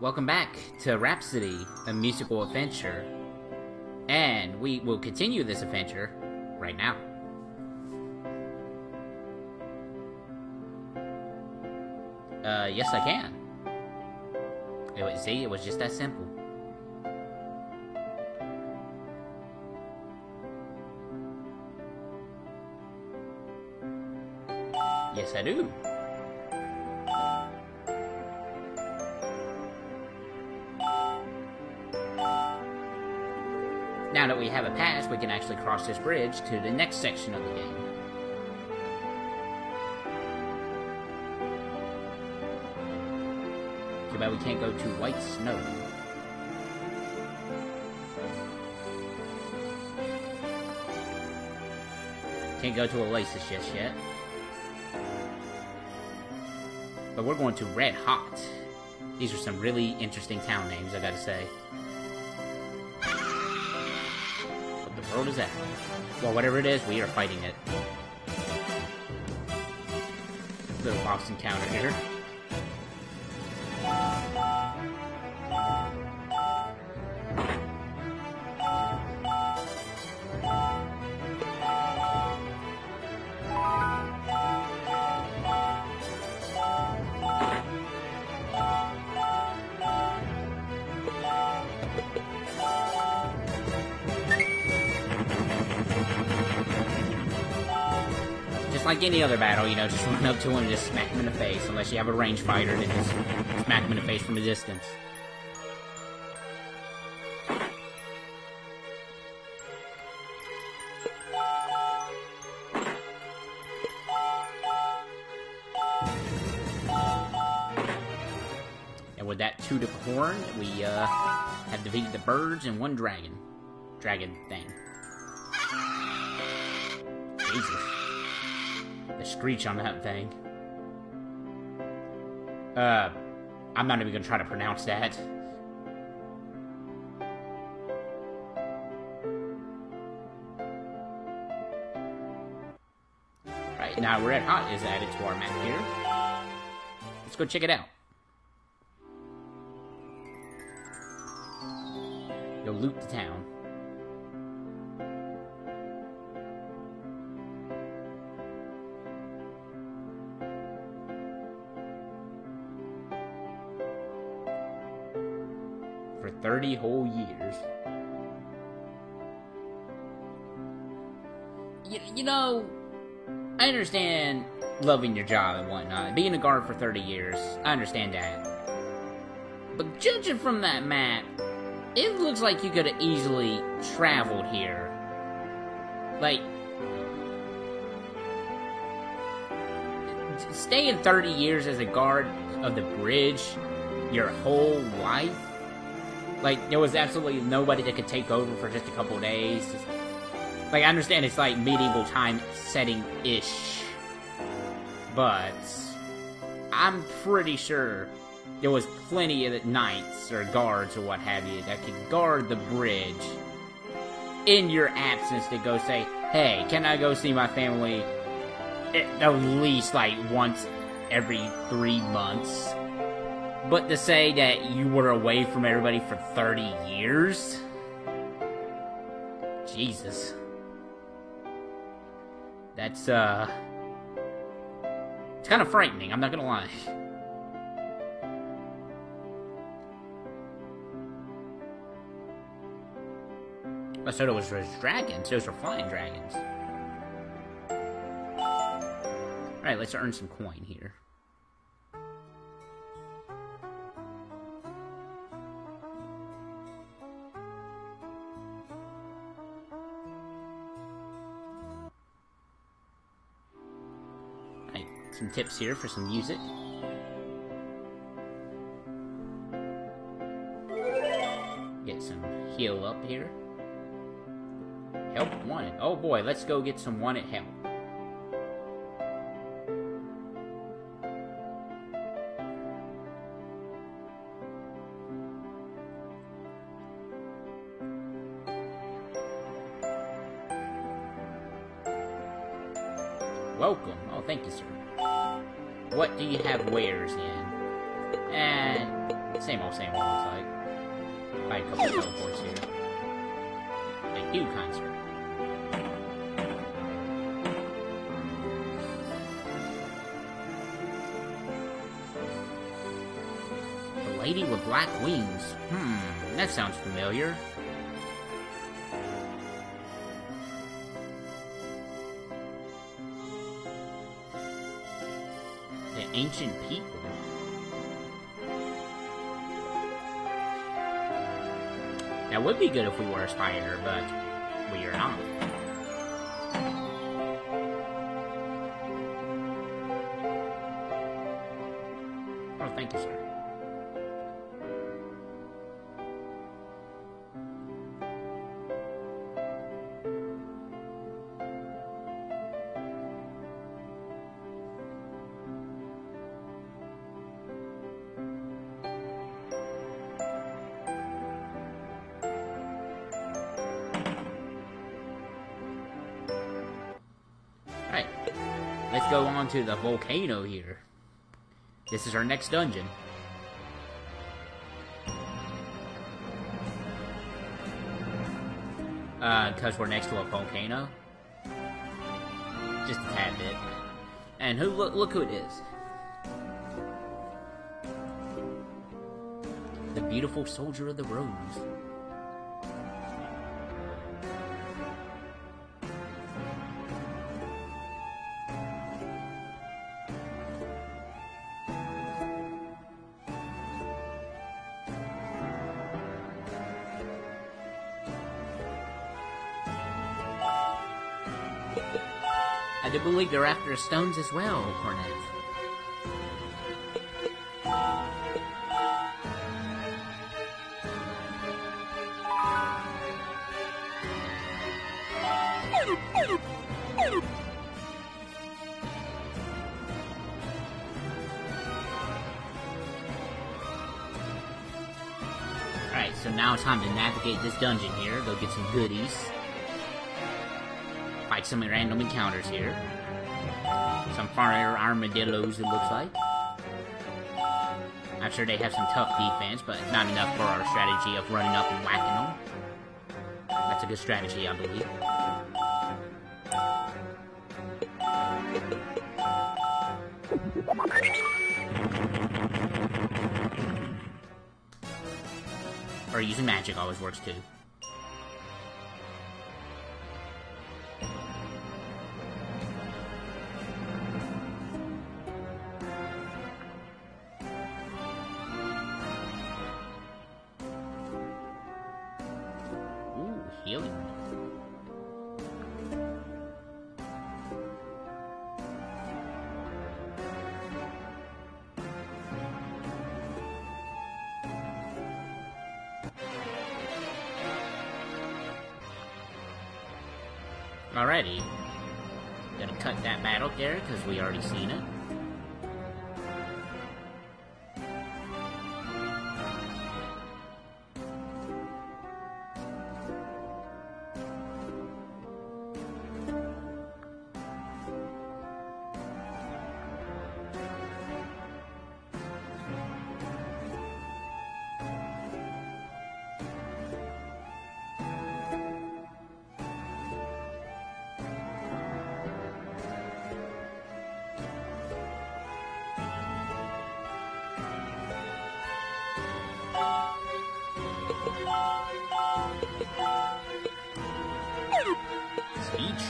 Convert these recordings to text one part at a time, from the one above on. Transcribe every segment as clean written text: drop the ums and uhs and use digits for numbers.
Welcome back to Rhapsody, a musical adventure. And we will continue this adventure right now. Yes I can. See, it was just that simple. Yes I do. Now that we have a pass, we can actually cross this bridge to the next section of the game. Too bad we can't go to White Snow. Can't go to Oasis just yet. But we're going to Red Hot. These are some really interesting town names, I gotta say. What the world is that? Well, whatever it is, we are fighting it. Little boss encounter here. Like any other battle, you know, just run up to him and just smack him in the face, unless you have a range fighter, then just smack him in the face from a distance. And with that toot of a horn, we have defeated the birds and one dragon. Dragon thing. Jesus. The screech on that thing. I'm not even gonna try to pronounce that. Right, now Red Hot is added to our map here. Let's go check it out. Go loot the town. For 30 whole years. You know, I understand loving your job and whatnot. Being a guard for 30 years, I understand that. But judging from that map, it looks like you could have easily traveled here. Like, staying 30 years as a guard of the bridge your whole life? Like, there was absolutely nobody that could take over for just a couple of days. Like, I understand it's like medieval time setting-ish. But I'm pretty sure there was plenty of knights or guards or what have you that could guard the bridge in your absence to go say, hey, can I go see my family at least like once every 3 months? But to say that you were away from everybody for 30 years? Jesus. That's, it's kind of frightening, I'm not gonna lie. I thought it was dragons. Those were flying dragons. Alright, let's earn some coin here. Some tips here for some music. Get some heal up here. Help wanted. Oh boy, let's go get some wanted help. Welcome. Oh, thank you, sir. What do you have wares in? And same old, looks like. Probably a couple of teleports here. Thank you, kind sir. The lady with black wings. That sounds familiar. The ancient people. That would be good if we were a spider, but we are not. Oh, thank you, sir. Alright, let's go on to the volcano here. This is our next dungeon. Because we're next to a volcano. Just a tad bit. And look who it is. The beautiful soldier of the rose. I do believe they're after stones as well, Cornet. Alright, so now it's time to navigate this dungeon here, go get some goodies. Fight some random encounters here. Some fire armadillos, it looks like. I'm sure they have some tough defense, but not enough for our strategy of running up and whacking them. That's a good strategy, I believe. Or using magic always works too. Ooh, healing. Alrighty. Gonna cut that battle there, because we already seen it. Speech.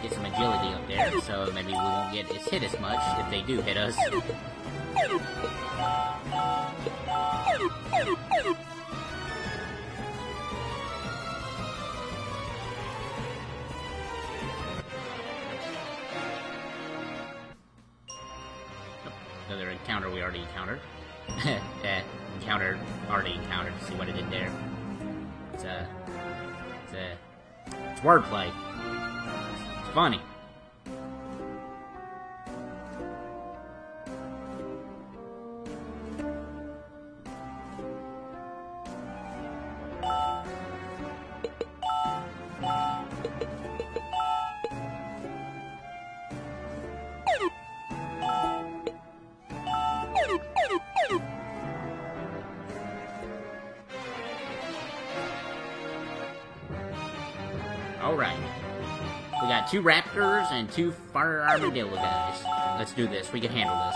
Get some agility up there, so maybe we won't get hit as much if they do hit us. Another encounter we already encountered. Already encountered. See what it did there. It's wordplay. It's funny. got 2 raptors and 2 fire armadillo guys. Let's do this. We can handle this.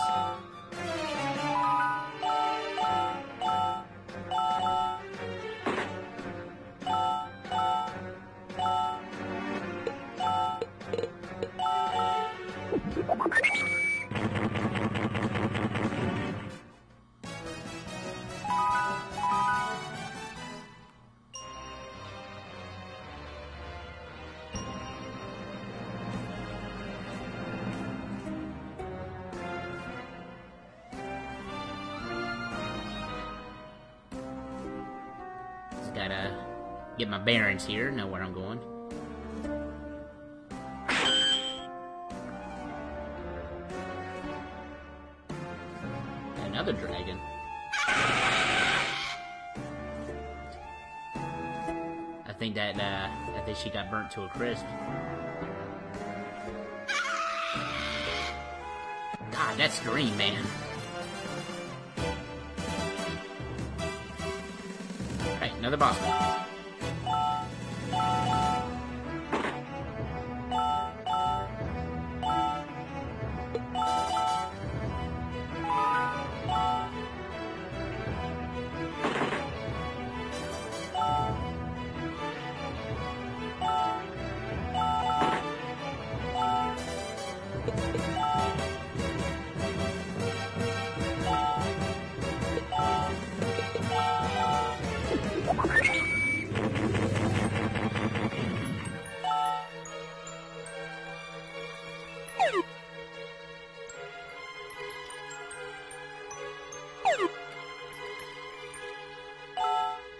Gotta get my bearings here, know where I'm going. Another dragon. I think she got burnt to a crisp. God, that scream, man. Alright, another boss battle.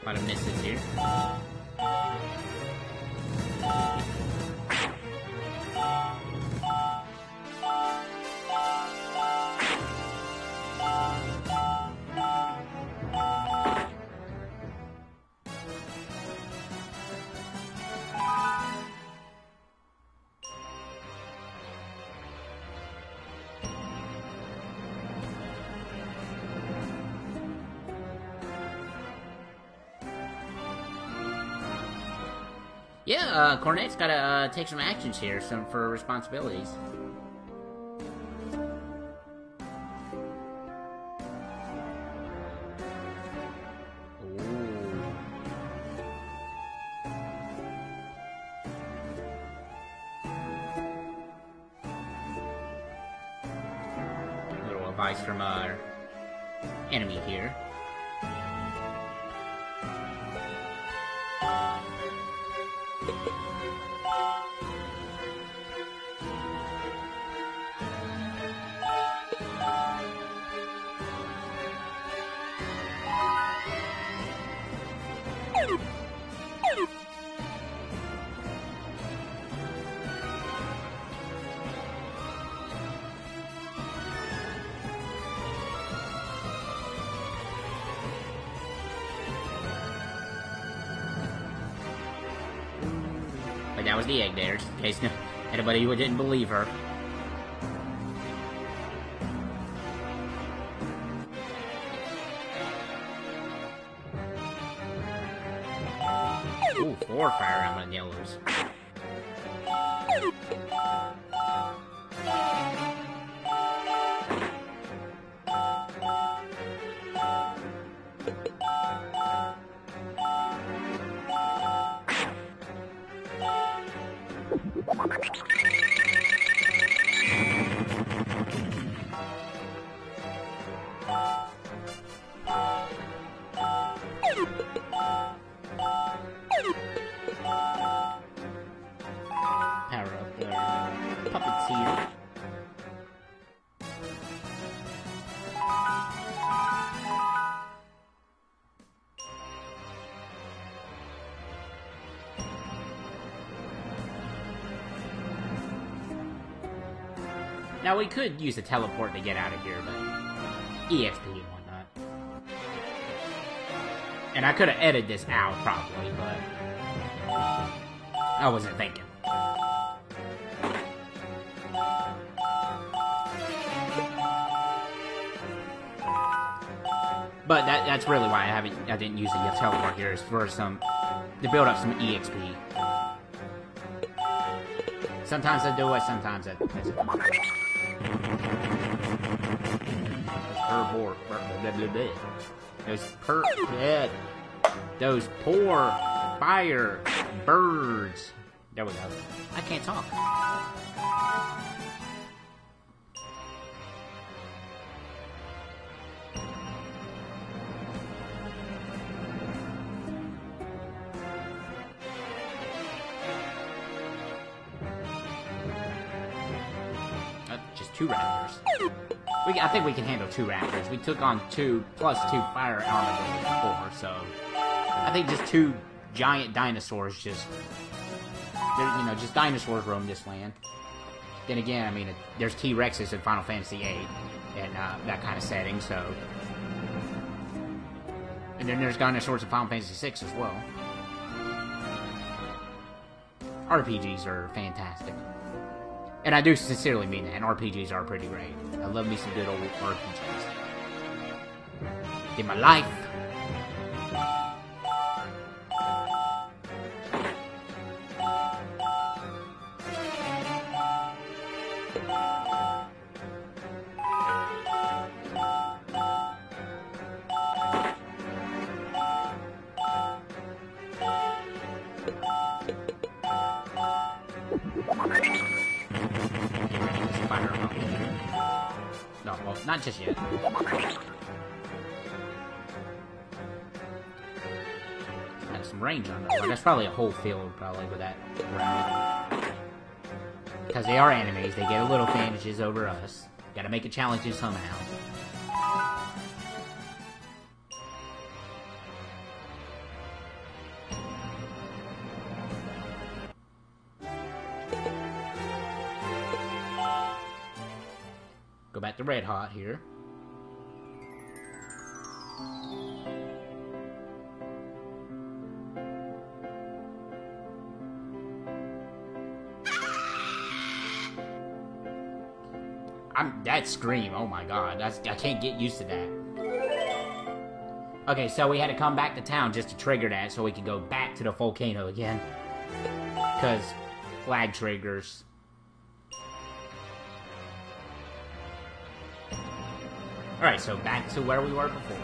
A lot of misses here. Yeah, Cornet's gotta take some actions here, for responsibilities. Little advice from our enemy here. But that was the egg there, in case anybody who didn't believe her. Ooh, 4 fire armadillos. Power up the puppets here. Now we could use a teleport to get out of here, but EXP and whatnot. And I could have edited this out probably, but I wasn't thinking. But that's really why I didn't use the teleport here, is for to build up some EXP. Sometimes I do it, sometimes I don't. Those poor fire birds. There we go. I can't talk. Just 2 raptors. I think we can handle 2 raptors. We took on 2 plus 2 fire armor before, so I think just 2 giant dinosaurs just dinosaurs roam this land. Then again, I mean, there's T-Rexes in Final Fantasy VIII and that kind of setting, so. And then there's dinosaurs in Final Fantasy VI as well. RPGs are fantastic. And I do sincerely mean that, and RPGs are pretty great. I love me some good old RPGs. In my life. No, well, not just yet. Got some range on that one. That's probably a whole field, probably, with that round. Because they are enemies, they get a little advantages over us. Gotta make it challenging somehow. Go back to Red Hot here. That scream, oh my god, I can't get used to that. Okay, so we had to come back to town just to trigger that so we could go back to the volcano again. Because flag triggers. Alright, so back to where we were before.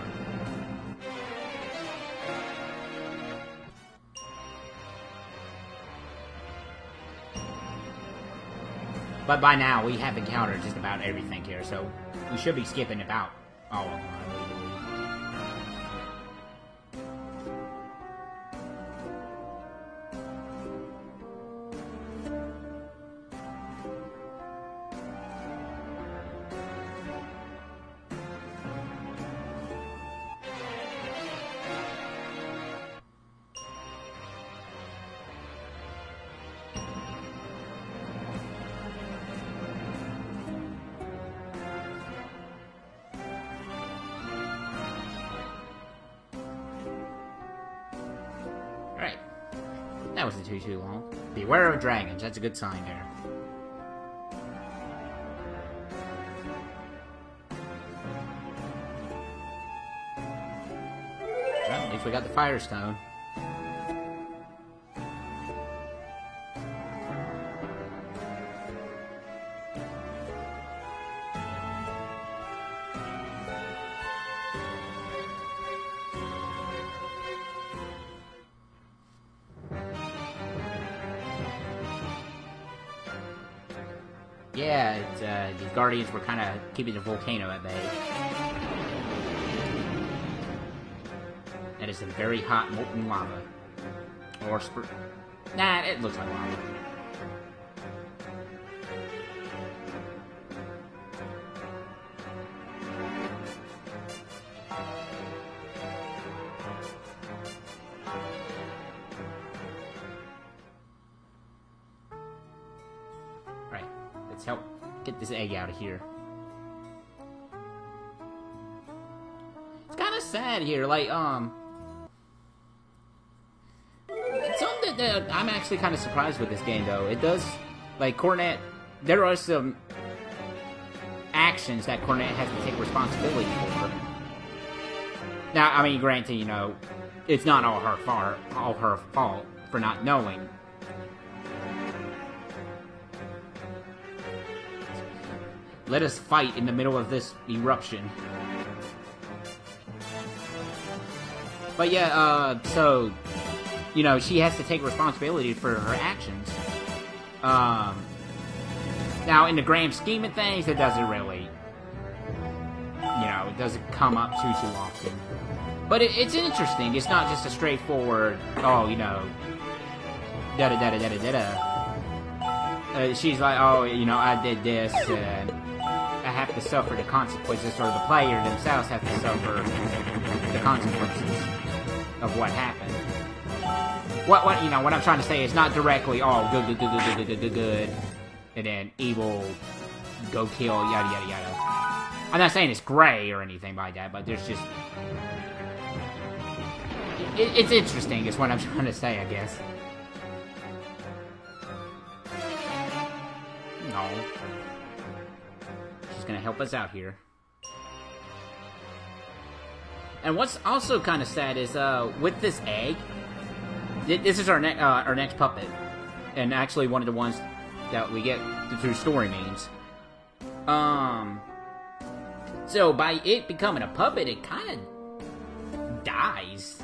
But by now, we have encountered just about everything here, so we should be skipping about all of them. Alright. That wasn't too long. Beware of dragons. That's a good sign there. Well, at least we got the Firestone. Yeah, these guardians were kind of keeping the volcano at bay. That is some very hot molten lava. Or nah, it looks like lava. Let's help get this egg out of here. It's kind of sad here, like, it's something that I'm actually kind of surprised with this game, though. It does, like, Cornet, there are some actions that Cornet has to take responsibility for. Now, I mean, granted, you know, it's not all her fault for not knowing. Let us fight in the middle of this eruption. But yeah, so, you know, she has to take responsibility for her actions. Now, in the grand scheme of things, it doesn't really, you know, it doesn't come up too often. But it's interesting. It's not just a straightforward, oh, you know, da-da-da-da-da-da-da. She's like, oh, you know, I did this, and I have to suffer the consequences, or the player themselves have to suffer the consequences of what happened. What you know, what I'm trying to say is not directly, oh, good, and then evil, go kill, yada, yada, yada. I'm not saying it's gray or anything like that, but there's just... It's interesting, is what I'm trying to say, I guess. No. She's gonna help us out here. And what's also kind of sad is, with this egg, this is our next puppet, and actually one of the ones that we get through story means. So by it becoming a puppet, it kind of dies.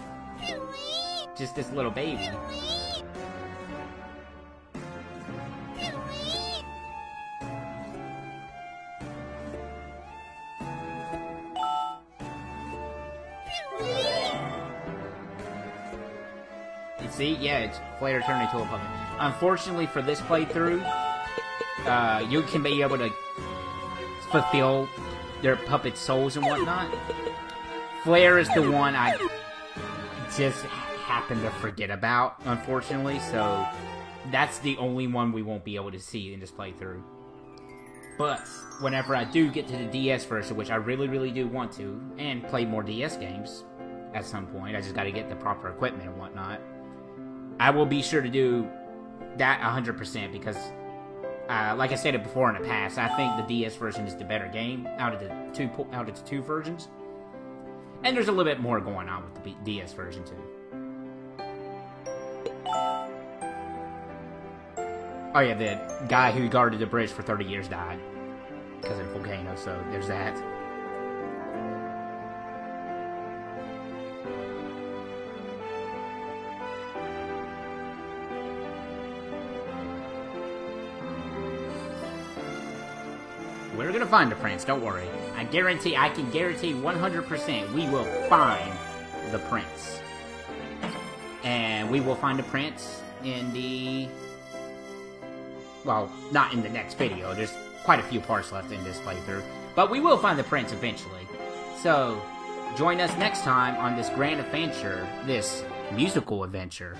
Just this little baby. See, yeah, it's Flare turned into a puppet. Unfortunately for this playthrough, you can be able to fulfill their puppet souls and whatnot. Flare is the one I just happen to forget about, unfortunately, so that's the only one we won't be able to see in this playthrough. But whenever I do get to the DS version, which I really, really do want to, and play more DS games at some point, I just gotta get the proper equipment and whatnot, I will be sure to do that 100% because, like I said it before in the past, I think the DS version is the better game out of the two versions. And there's a little bit more going on with the DS version too. Oh yeah, the guy who guarded the bridge for 30 years died because of the volcano, so there's that. We're gonna find the prince, don't worry. I can guarantee 100% we will find the prince. And we will find the prince in the... Well, not in the next video. There's quite a few parts left in this playthrough. But we will find the prince eventually. So, join us next time on this grand adventure, this musical adventure.